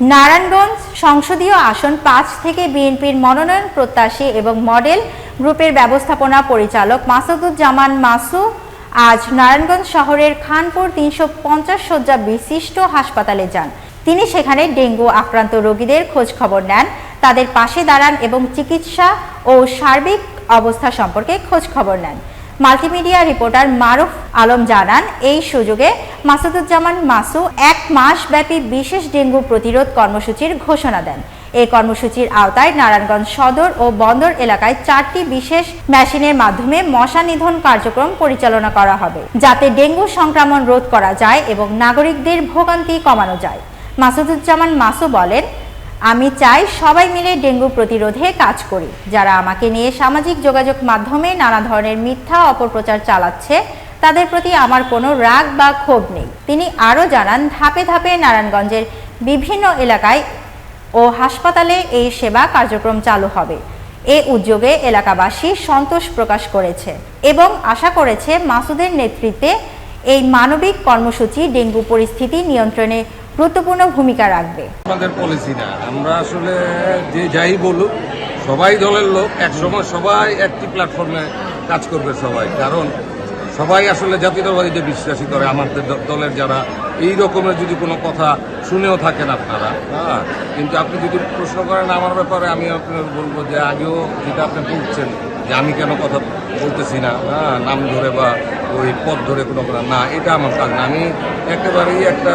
নারায়ণগঞ্জ সংসদীয় আসন ৫ থেকে বিএনপির মনোনয়ন প্রত্যাশী এবং মডেল গ্রুপের ব্যবস্থাপনা পরিচালক মাসুদুজ্জামান মাসু আজ নারায়ণগঞ্জ শহরের খানপুর ৩৫০ শয্যা বিশিষ্ট হাসপাতালে যান। তিনি সেখানে ডেঙ্গু আক্রান্ত রোগীদের খোঁজ খবর নেন, তাদের পাশে দাঁড়ান এবং চিকিৎসা ও সার্বিক অবস্থা সম্পর্কে খোঁজ খবর নেন। মাল্টিমিডিয়া রিপোর্টার মারুফ আলম জানান, এই সুযোগে মাসুদুজ্জামান মাসু ১ মাস ব্যাপী বিশেষ ডেঙ্গু প্রতিরোধ কর্মসূচির ঘোষণা দেন। এই কর্মসূচির আওতায় নারায়ণগঞ্জ সদর ও বন্দর এলাকায় ৪টি বিশেষ মেশিনের মাধ্যমে মশা নিধন কার্যক্রম পরিচালনা করা হবে, যাতে ডেঙ্গু সংক্রমণ রোধ করা যায় এবং নাগরিকদের ভোগান্তি কমানো যায়। মাসুদুজ্জামান মাসু বলেন, আমি চাই সবাই মিলে ডেঙ্গু প্রতিরোধে কাজ করি। যারা আমাকে নিয়ে সামাজিক যোগাযোগ মাধ্যমে নানা ধরনের মিথ্যা অপপ্রচার চালাচ্ছে, তাদের প্রতি আমার কোনো রাগ বা ক্ষোভ নেই। তিনি আরও জানান, ধাপে ধাপে নারায়ণগঞ্জের বিভিন্ন এলাকায় ও হাসপাতালে এই সেবা কার্যক্রম চালু হবে। এ উদ্যোগে এলাকাবাসী সন্তোষ প্রকাশ করেছে এবং আশা করেছে মাসুদের নেতৃত্বে এই মানবিক কর্মসূচি ডেঙ্গু পরিস্থিতি নিয়ন্ত্রণে গুরুত্বপূর্ণ ভূমিকা রাখবে। আমাদের পলিসি না, আমরা আসলে যে যাই বলুক, সবাই দলের লোক, একসময় সবাই একটি প্ল্যাটফর্মে কাজ করবে সবাই, কারণ সবাই আসলে জাতীয়তাবাদীতে বিশ্বাসী করে। আমাদের দলের যারা এই রকমের যদি কোনো কথা শুনেও থাকেন আপনারা, হ্যাঁ, কিন্তু আপনি যদি প্রশ্ন করেন আমার ব্যাপারে, আমি আপনার বলবো যে আগেও যেটা আপনি বলছেন যে আমি কেন কথা বলতেছি না, হ্যাঁ, নাম ধরে বা ওই পদ ধরে কোনো কথা না, এটা আমার কাজ না। আমি একেবারেই একটা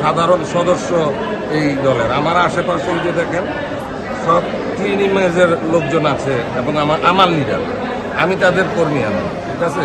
সাধারণ সদস্য এই দলের। আমার আশেপাশে যে দেখেন সব ক্লিন ইমেজের লোকজন আছে এবং আমার লিডার, আমি তাদের কর্মী। আমি ঠিক আছে,